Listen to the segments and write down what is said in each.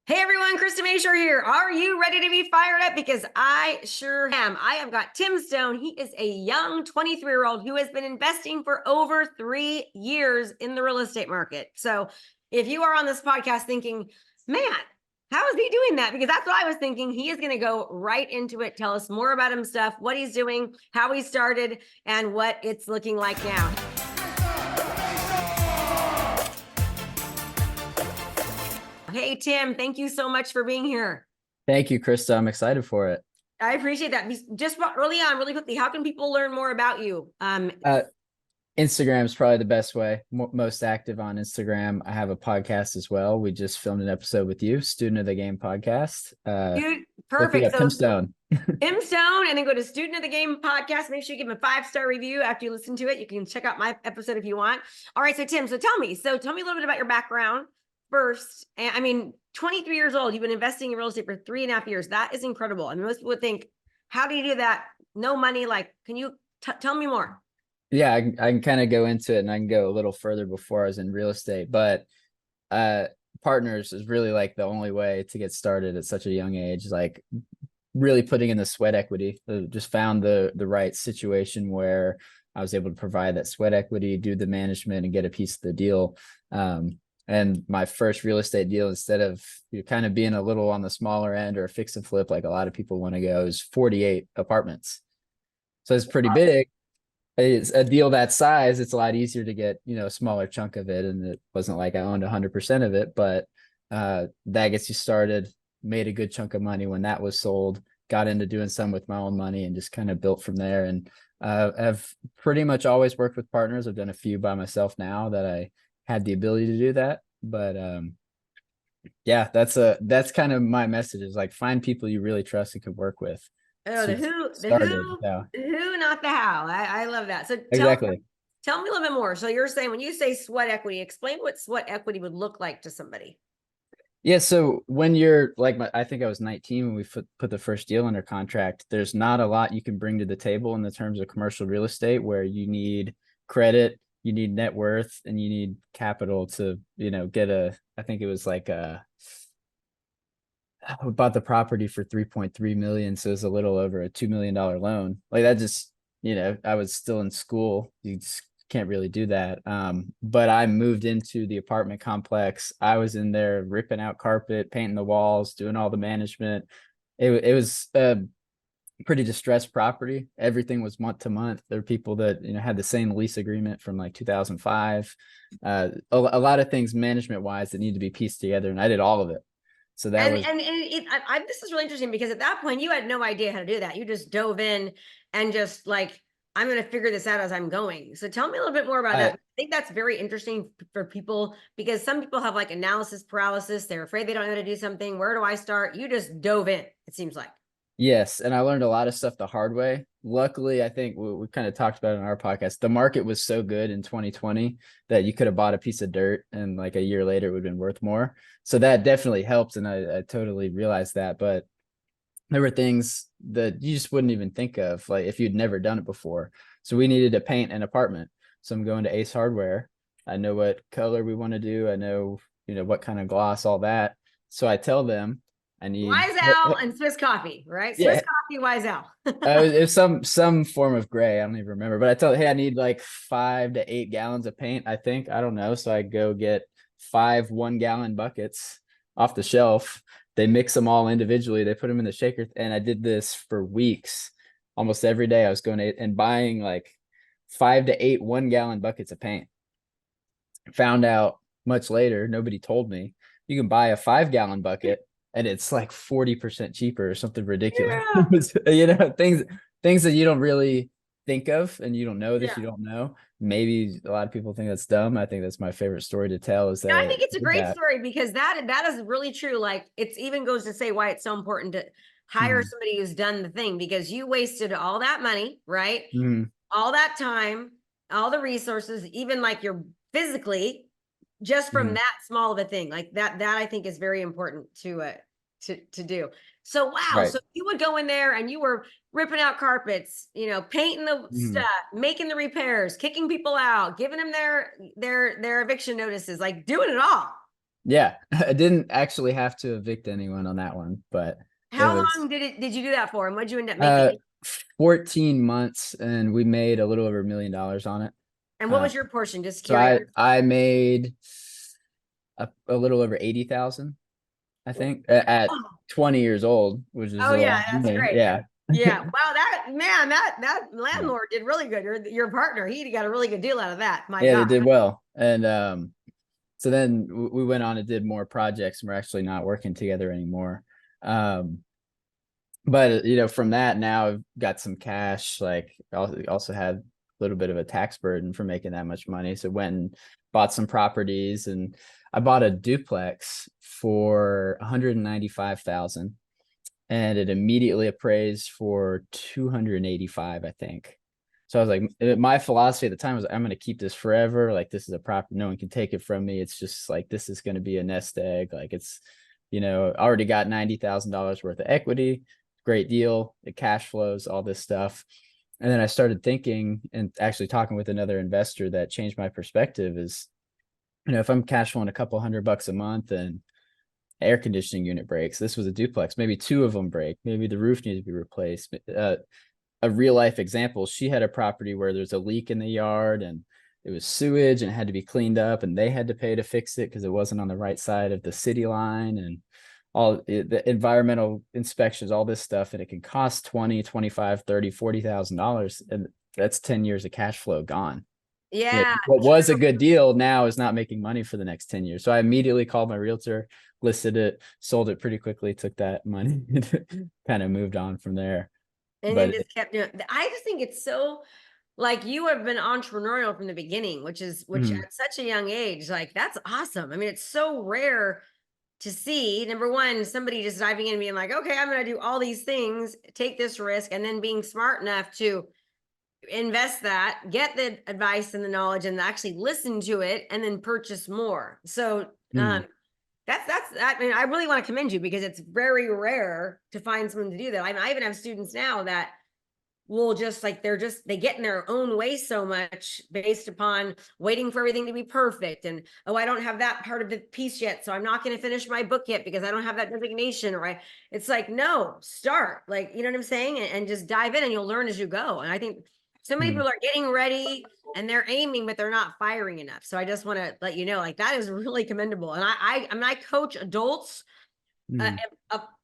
Hey everyone, Krista Mashore here. Are you ready to be fired up? Because I sure am. I have got Tim Stone. He is a young 23-year-old who has been investing for over 3 years in the real estate market. So if you are on this podcast thinking, man, how is he doing that? Because that's what I was thinking. He is going to go right into it, tell us more about himself, what he's doing, how he started, and what it's looking like now. Hey, Tim, thank you so much for being here. Thank you, Krista. I'm excited for it. I appreciate that. Just early on, really quickly, how can people learn more about you? Instagram is probably the best way. Most active on Instagram. I have a podcast as well. We just filmed an episode with you, Student of the Game podcast. Dude, perfect. So Tim Stone. Tim Stone, and then go to Student of the Game podcast. Make sure you give him a 5-star review after you listen to it. You can check out my episode if you want. All right, so Tim, tell me a little bit about your background first. And I mean, 23 years old, you've been investing in real estate for 3.5 years. That is incredible. I mean, most people would think, how do you do that? No money. Like, can you tell me more? Yeah, I can kind of go into it, and I can go a little further before I was in real estate, but partners is really like the only way to get started at such a young age. Like really putting in the sweat equity. Just found the right situation where I was able to provide that sweat equity, do the management, and get a piece of the deal. And my first real estate deal, instead of kind of being a little on the smaller end or a fix and flip like a lot of people want to go, is 48 apartments. So it's pretty big. It's a deal that size. It's a lot easier to get, a smaller chunk of it. And it wasn't like I owned 100% of it, but that gets you started. Made a good chunk of money when that was sold. Got into doing some with my own money and just kind of built from there. And I've pretty much always worked with partners. I've done a few by myself now that I had the ability to do that. But yeah, that's kind of my message, is like find people you really trust and can work with. Oh, the who, not the how. I love that. So Exactly. Tell me a little bit more. So you're saying, when you say sweat equity, explain what sweat equity would look like to somebody. Yeah. So when you're like, I think I was 19 when we put the first deal under contract. There's not a lot you can bring to the table in the terms of commercial real estate, where you need credit, you need net worth, and you need capital to, get I think it was like we bought the property for 3.3 million. So it's a little over a $2 million loan. Like that just, I was still in school. You just can't really do that. But I moved into the apartment complex. I was in there ripping out carpet, painting the walls, doing all the management. It was a pretty distressed property. Everything was month to month. There were people that, had the same lease agreement from like 2005. A lot of things management wise that need to be pieced together. And I did all of it. So that this is really interesting, because at that point you had no idea how to do that. You just dove in and just like, I'm going to figure this out as I'm going. So tell me a little bit more about that. I think that's very interesting for people, because some people have like analysis paralysis. They're afraid they don't know how to do something. Where do I start? You just dove in, it seems like. Yes. And I learned a lot of stuff the hard way. Luckily, I think we kind of talked about it in our podcast. The market was so good in 2020 that you could have bought a piece of dirt and like a year later it would have been worth more. So that definitely helped. And I totally realized that. But there were things that you just wouldn't even think of, like if you'd never done it before. So we needed to paint an apartment. So I'm going to Ace Hardware. I know what color we want to do. I know, what kind of gloss, all that. So I tell them, I need Wise Owl and Swiss coffee, right? Yeah. Swiss coffee, Wise Owl. It was some form of gray. I don't even remember, but I tell, hey, I need like 5 to 8 gallons of paint. I think, I don't know. So I go get 5 1-gallon buckets off the shelf. They mix them all individually. They put them in the shaker. And I did this for weeks. Almost every day I was going and buying like 5 to 8 1-gallon buckets of paint. Found out much later, nobody told me, you can buy a 5-gallon bucket and it's like 40% cheaper or something ridiculous. Yeah. Things that you don't really think of, and you don't know that you don't know. Maybe a lot of people think that's dumb. I think that's my favorite story to tell, is that I think it's a great story, because that is really true. Like, it's even goes to say why it's so important to hire somebody who's done the thing, because you wasted all that money, right? All that time, all the resources, even like you're physically, just from that small of a thing. Like that I think is very important to do. So wow. Right. So you would go in there and you were ripping out carpets, painting the stuff, making the repairs, kicking people out, giving them their eviction notices, like doing it all. Yeah, I didn't actually have to evict anyone on that one, but it How was long did you do that for? And what'd you end up making? 14 months, and we made a little over $1 million on it. And what was your portion? Just So curious. I made a little over 80,000, I think, at 20 years old, which is Oh a yeah, lot. that's great. Yeah. Yeah. Wow, that man, that landlord did really good. Your partner, he got a really good deal out of that. My Yeah, they God. did well. And so then we went on and did more projects, and we're actually not working together anymore. Um, but from that, now I've got some cash. Like, also had a little bit of a tax burden for making that much money. So went and bought some properties, and I bought a duplex for 195,000, and it immediately appraised for 285, I think. So I was like, my philosophy at the time was, I'm going to keep this forever. Like, this is a property, no one can take it from me. It's just like, this is going to be a nest egg. Like, it's, already got $90,000 worth of equity. Great deal. It cash flows, all this stuff. And then I started thinking and actually talking with another investor that changed my perspective is, if I'm cash flowing a couple $100 a month and air conditioning unit breaks, this was a duplex, maybe two of them break, maybe the roof needs to be replaced. A real life example, she had a property where there's a leak in the yard and it was sewage and it had to be cleaned up, and they had to pay to fix it because it wasn't on the right side of the city line, and the environmental inspections, all this stuff, and it can cost 20, 25, 30, $40,000, and that's 10 years of cash flow gone. Yeah. What was a good deal now is not making money for the next 10 years. So I immediately called my realtor, listed it, sold it pretty quickly, took that money, kind of moved on from there. And then But just kept doing. I just think it's so, like, you have been entrepreneurial from the beginning, which Mhm. at such a young age, like, that's awesome. I mean, it's so rare to see, number one, somebody just diving in and being like, okay, I'm going to do all these things, take this risk, and then being smart enough to invest that, get the advice and the knowledge, and actually listen to it, and then purchase more. So Mhm. I mean, I really want to commend you, because it's very rare to find someone to do that. I even have students now that will just, like, they get in their own way so much based upon waiting for everything to be perfect, and, oh, I don't have that part of the piece yet, so I'm not going to finish my book yet because I don't have that designation. Or it's like, no, start, like, you know what I'm saying, and just dive in, and you'll learn as you go. And I think so many Mhm. people are getting ready and they're aiming, but they're not firing enough. So I just want to let you know, like, that is really commendable. And I mean, I coach adults, uh, Mhm.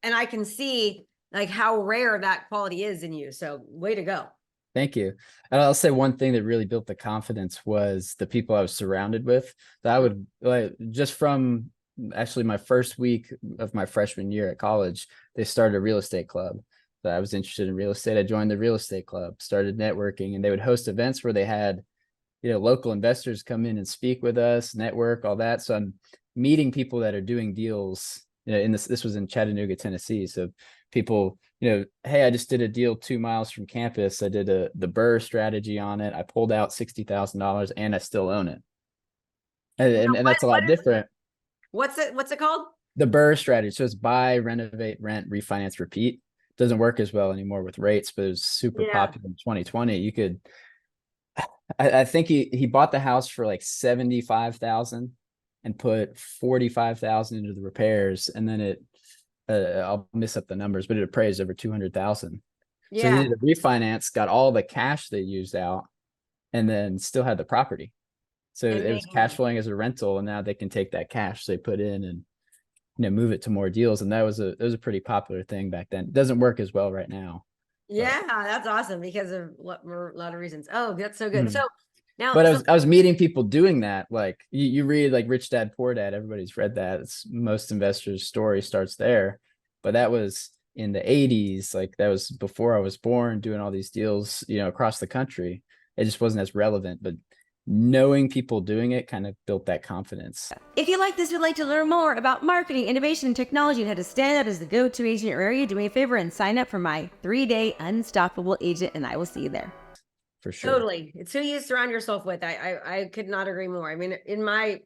and I can see, like, how rare that quality is in you. So way to go. Thank you. And I'll say one thing that really built the confidence was the people I was surrounded with. That I would, like, just from actually my first week of my freshman year at college, they started a real estate club. So I was interested in real estate. I joined the real estate club, started networking, and they would host events where they had, local investors come in and speak with us, network, all that. So I'm meeting people that are doing deals. In this was in Chattanooga, Tennessee. So people, hey, I just did a deal 2 miles from campus. I did the Burr strategy on it. I pulled out $60,000 and I still own it. And that's a lot different. What's it called? The Burr strategy. So it's buy, renovate, rent, refinance, repeat. Doesn't work as well anymore with rates, but it was super Yeah. popular in 2020. You could, I think he bought the house for like 75,000 and put 45,000 into the repairs, and then I'll miss up the numbers, but it appraised over 200,000. So he Yeah. did a refinance, got all the cash they used out, and then still had the property. So And it was making cash money. flowing as a rental, and now they can take that cash they put in and move it to more deals. And that was a pretty popular thing back then. It doesn't work as well right now, but. Yeah, that's awesome because of a lot of reasons. Oh, that's so good. Mhm. So now, But I so was I was meeting people doing that. Like, you read like Rich Dad Poor Dad, everybody's read that. It's most investors' story starts there. But that was in the 80s. Like, that was before I was born, doing all these deals, across the country. It just wasn't as relevant. But knowing people doing it kind of built that confidence. If you like this, would like to learn more about marketing, innovation, and technology, and how to stand out as the go-to agent in your area, do me a favor and sign up for my 3-day Unstoppable Agent, and I will see you there. For sure. totally, it's who you surround yourself with. I could not agree more. I mean, in my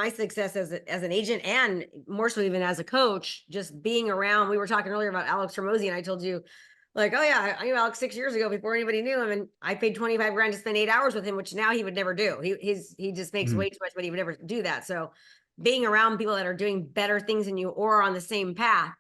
success as an agent, and more so even as a coach, just being around. We were talking earlier about Alex Ramosi, and I told you, like, oh yeah, I knew Alex 6 years ago before anybody knew him, and I paid 25 grand to spend 8 hours with him, which now he would never do. He just makes Mhm. way too much, but he would never do that. So being around people that are doing better things than you or on the same path,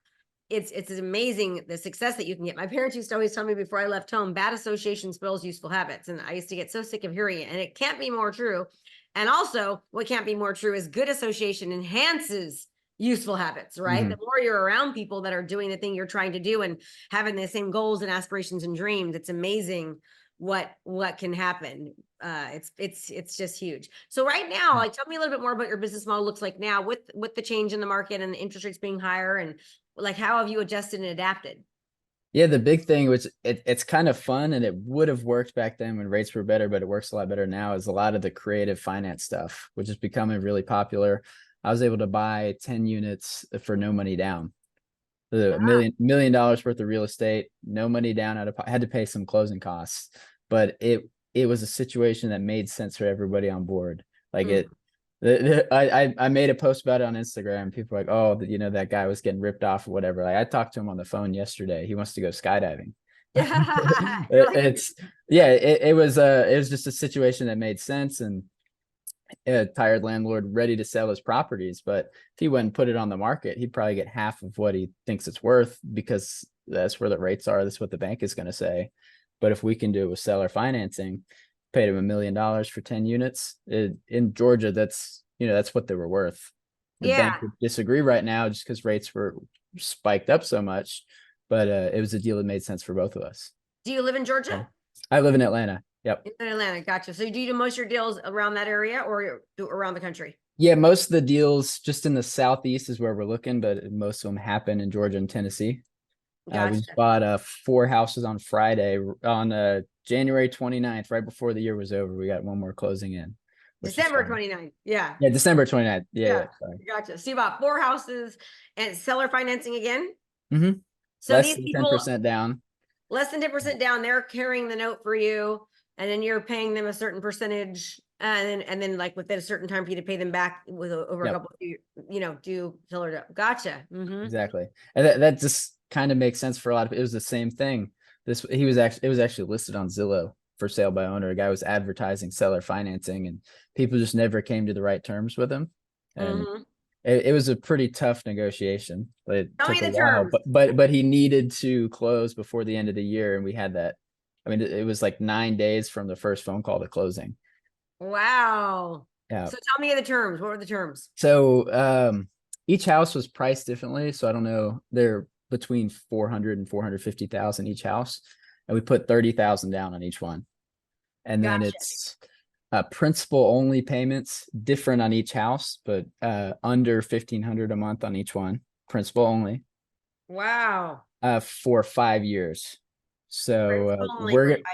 it's amazing the success that you can get. My parents used to always tell me before I left home, bad association spoils useful habits. And I used to get so sick of hearing it, and it can't be more true. And also what can't be more true is good association enhances useful habits, right? The more you're around people that are doing the thing you're trying to do and having the same goals and aspirations and dreams, it's amazing what can happen. It's just huge. So right now, like, tell me a little bit more about your business model looks like now with the change in the market and the interest rates being higher, and like, how have you adjusted and adapted? Yeah, the big thing, which it's kind of fun, and it would have worked back then when rates were better, but it works a lot better now, is a lot of the creative finance stuff, which is becoming really popular. I was able to buy 10 units for no money down. The million dollars worth of real estate, no money down. I had to pay some closing costs, but it was a situation that made sense for everybody on board. Like I made a post about it on Instagram. People were like, oh, that guy was getting ripped off or whatever. Like, I talked to him on the phone yesterday. He wants to go skydiving. It was just a situation that made sense, and a tired landlord ready to sell his properties. But if he went and put it on the market, he'd probably get half of what he thinks it's worth, because that's where the rates are. That's what the bank is going to say. But if we can do it with seller financing, paid him $1 million for 10 units in Georgia, that's what they were worth. The bank would disagree right now just because rates were spiked up so much, but it was a deal that made sense for both of us. Do you live in Georgia? I live in Atlanta. Yep. In Atlanta. Gotcha. So do you do most of your deals around that area or around the country? Yeah, most of the deals just in the Southeast is where we're looking, but most of them happen in Georgia and Tennessee. Gotcha. We just bought 4 houses on Friday, on January 29th, right before the year was over. We got one more closing in. December 29th. Yeah. Yeah, December 29th. Yeah. Sorry. Gotcha. So you bought 4 houses and seller financing again? So less these than people, 10% down. Less than 10% down, they're carrying the note for you, and then you're paying them a certain percentage, and then like within a certain time for you to pay them back with over a couple of, do seller up. Gotcha. Exactly. And that just kind of makes sense for a lot of it. Was the same thing. It was actually listed on Zillow for sale by owner. A guy was advertising seller financing, and people just never came to the right terms with him. And it was a pretty tough negotiation, but it took a while. But he needed to close before the end of the year, and we had that. I mean, it was like 9 days from the first phone call to closing. Wow. Yeah. So tell me the terms. What were the terms? So each house was priced differently. So I don't know. They're between 400 and 450,000 each house, and we put 30,000 down on each one. And then it's principal only payments, different on each house, but under 1,500 a month on each one. Principal only. Wow. For 5 years. So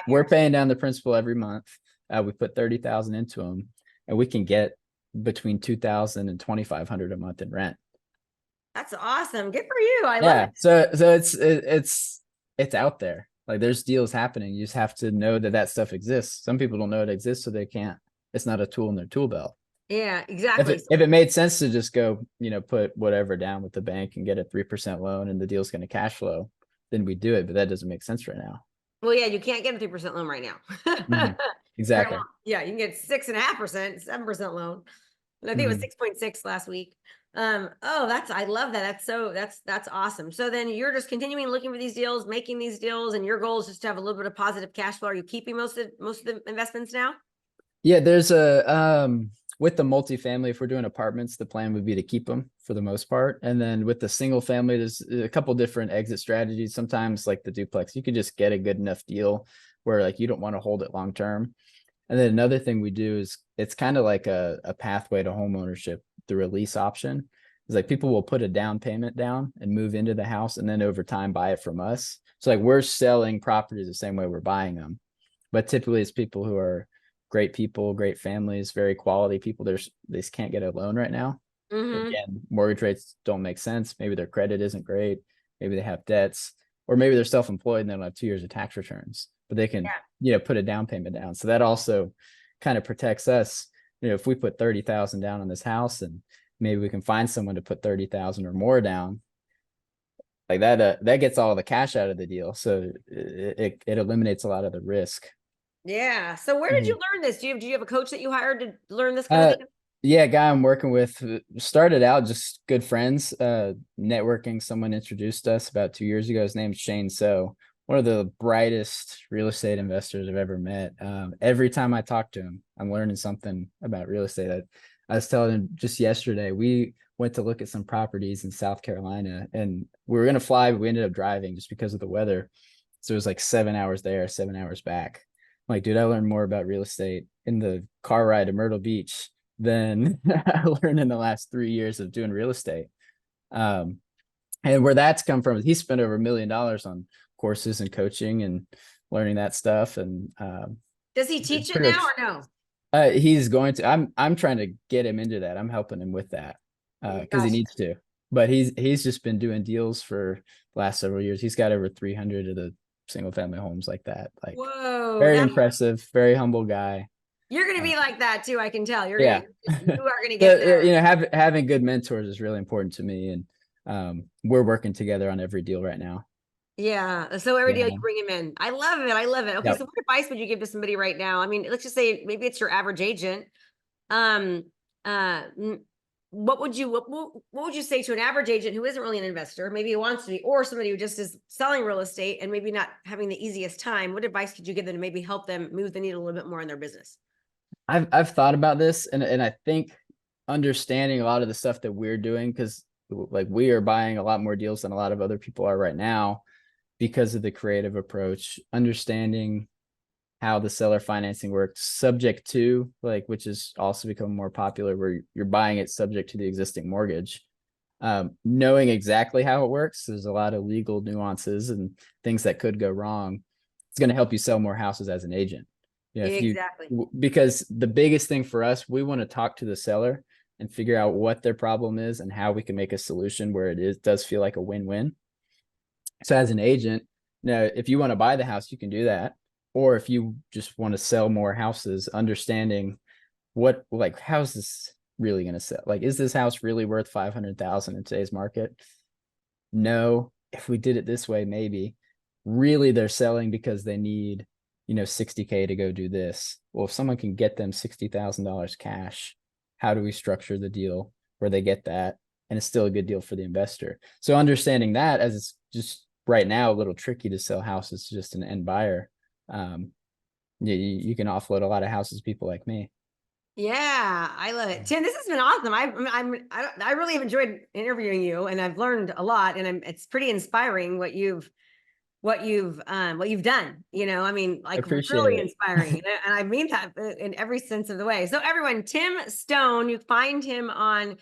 we're paying down the principal every month. We put 30,000 into them, and we can get between 2,000 and 2,500 a month in rent. That's awesome. Good for you. I love it. So it's out there. Like, there's deals happening. You just have to know that stuff exists. Some people don't know it exists, so they can't. It's not a tool in their tool belt. Yeah, exactly. If it made sense to just go, put whatever down with the bank and get a 3% loan, and the deal's going to cash flow, then we do it. But that doesn't make sense right now. Well, yeah, you can't get a 3% loan right now. Exactly. Yeah, you can get 6.5%, 7% loan. And I think it was 6.6 last week. I love that. That's awesome. So then you're just continuing looking for these deals, making these deals, and your goal is just to have a little bit of positive cash flow. Are you keeping most of the investments now? Yeah, there's with the multifamily, if we're doing apartments, the plan would be to keep them for the most part. And then with the single family, there's a couple different exit strategies. Sometimes, like the duplex, you could just get a good enough deal where, like, you don't want to hold it long term. And then another thing we do is, it's kind of like a pathway to home ownership through a lease option. It's like people will put a down payment down and move into the house, and then over time buy it from us. So like, we're selling properties the same way we're buying them, but typically it's people who are great people, great families, very quality people. They just can't get a loan right now. Again, mortgage rates don't make sense. Maybe their credit isn't great. Maybe they have debts, or maybe they're self-employed and they don't have 2 years of tax returns, but they can, put a down payment down. So that also kind of protects us. If we put 30,000 down on this house, and maybe we can find someone to put 30,000 or more down, like that, that gets all the cash out of the deal. So it eliminates a lot of the risk. Yeah. So where did you learn this? Do you have a coach that you hired to learn this kind of thing? Yeah, guy I'm working with started out just good friends, networking. Someone introduced us about 2 years ago. His name's Shane. So one of the brightest real estate investors I've ever met. Every time I talk to him, I'm learning something about real estate. I was telling him just yesterday, we went to look at some properties in South Carolina and we were going to fly, but we ended up driving just because of the weather. So it was like 7 hours there, 7 hours back. I'm like, dude, I learned more about real estate in the car ride to Myrtle Beach than I learned in the last 3 years of doing real estate. And where that's come from, he spent over $1 million on courses and coaching and learning that stuff. And Does he teach it pretty now much, or no? he's going to. I'm trying to get him into that. I'm helping him with that because he Gotcha. needs to. But he's just been doing deals for the last several years. He's got over 300 of the single family homes like that. Like Whoa. very Now impressive, very humble guy. you're going to be like that too. I can tell you Yeah. are going to get there. You know, having good mentors is really important to me. And we're working together on every deal right now. Yeah. So every deal Yeah. you bring him in. I love it. I love it. Okay. Yep. So what advice would you give to somebody right now? I mean, let's just say maybe it's your average agent. Um, what would you say to an average agent who isn't really an investor, maybe he wants to be, or somebody who just is selling real estate and maybe not having the easiest time? What advice could you give them to maybe help them move the needle a little bit more in their business? I've thought about this and I think understanding a lot of the stuff that we're doing, because like we are buying a lot more deals than a lot of other people are right now because of the creative approach, understanding how the seller financing works, subject to, like, which has also become more popular, where you're buying it subject to the existing mortgage. Knowing exactly how it works, there's a lot of legal nuances and things that could go wrong. It's going to help you sell more houses as an agent. You know, Exactly. because the biggest thing for us, we want to talk to the seller and figure out what their problem is and how we can make a solution where does feel like a win-win. So as an agent, if you want to buy the house, you can do that. Or if you just want to sell more houses, understanding how's this really going to sell? Like, is this house really worth 500,000 in today's market? No. If we did it this way, maybe. Really, they're selling because they need, 60K to go do this. Well, if someone can get them $60,000 cash, how do we structure the deal where they get that and it's still a good deal for the investor? So understanding that, as it's just right now a little tricky to sell houses to just an end buyer, you can offload a lot of houses to people like me. Yeah, I love it. Tim, this has been awesome. I really have enjoyed interviewing you, and I've learned a lot, and it's pretty inspiring what you've done. I mean, I like appreciate really it. inspiring. And I mean that in every sense of the way. So everyone, Tim Stone, you find him on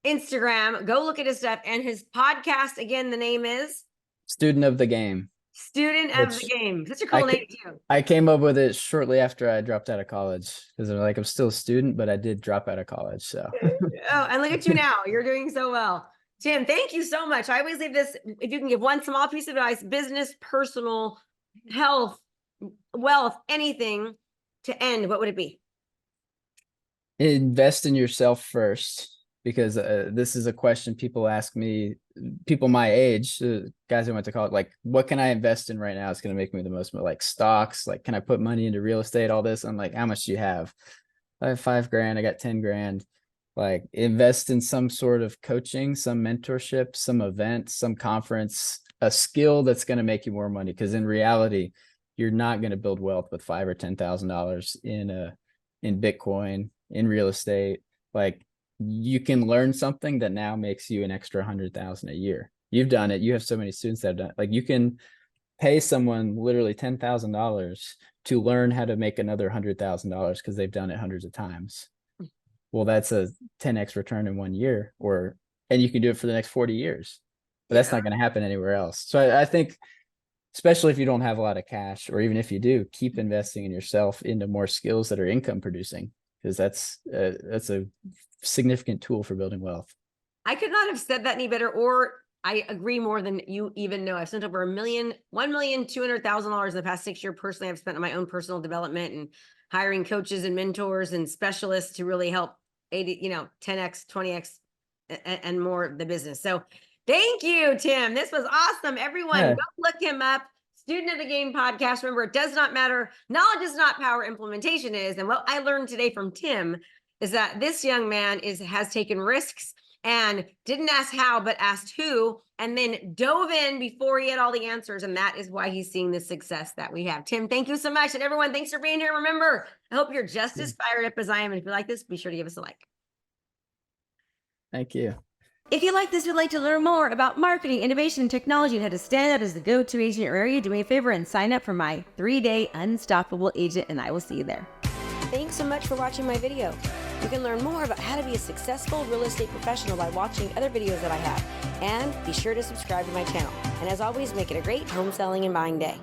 Instagram. Go look at his stuff and his podcast. Again, the name is Student of the Game. Student of the Game. Such a cool name too. I came up with it shortly after I dropped out of college because I'm still a student, but I did drop out of college. So Oh, and look at you now. You're doing so well. Tim, thank you so much. I always leave this, if you can give one small piece of advice, business, personal, health, wealth, anything to end, what would it be? invest in yourself first, because this is a question people ask me, people my age, guys I went to college, like, what can I invest in right now? It's going to make me the most, like stocks, like, can I put money into real estate, all this? I'm like, how much do you have? I have $5,000. I got 10 grand. Like, invest in some sort of coaching, some mentorship, some event, some conference, a skill that's going to make you more money. Because in reality, you're not going to build wealth with $5,000 or $10,000 in Bitcoin, in real estate. Like, you can learn something that now makes you an extra 100,000 a year. You've done it. You have so many students that have done it. Like, you can pay someone literally $10,000 to learn how to make another $100,000 because they've done it hundreds of times. Well, that's a 10x return in 1 year, and you can do it for the next 40 years. But that's not going to happen anywhere else. So I think, especially if you don't have a lot of cash, or even if you do, keep investing in yourself into more skills that are income producing, because that's a significant tool for building wealth. I could not have said that any better, or I agree more than you even know. I've spent over $1,200,000 in the past 6 years. Personally, I've spent on my own personal development and hiring coaches and mentors and specialists to really help 10x, 20x and more of the business. So thank you, Tim. This was awesome. Everyone, go look him up. Student of the Game podcast. Remember, it does not matter. Knowledge is not power. Implementation is. And what I learned today from Tim is that this young man has taken risks and didn't ask how, but asked who, and then dove in before he had all the answers. And that is why he's seeing the success that we have. Tim, thank you so much. And everyone, thanks for being here. Remember, I hope you're just as fired up as I am. And if you like this, be sure to give us a like. Thank you. If you like this, would like to learn more about marketing, innovation, and technology, and how to stand out as the go-to agent in your area, do me a favor and sign up for my 3-day unstoppable agent, and I will see you there. Thanks so much for watching my video. You can learn more about how to be a successful real estate professional by watching other videos that I have. And be sure to subscribe to my channel. And as always, make it a great home selling and buying day.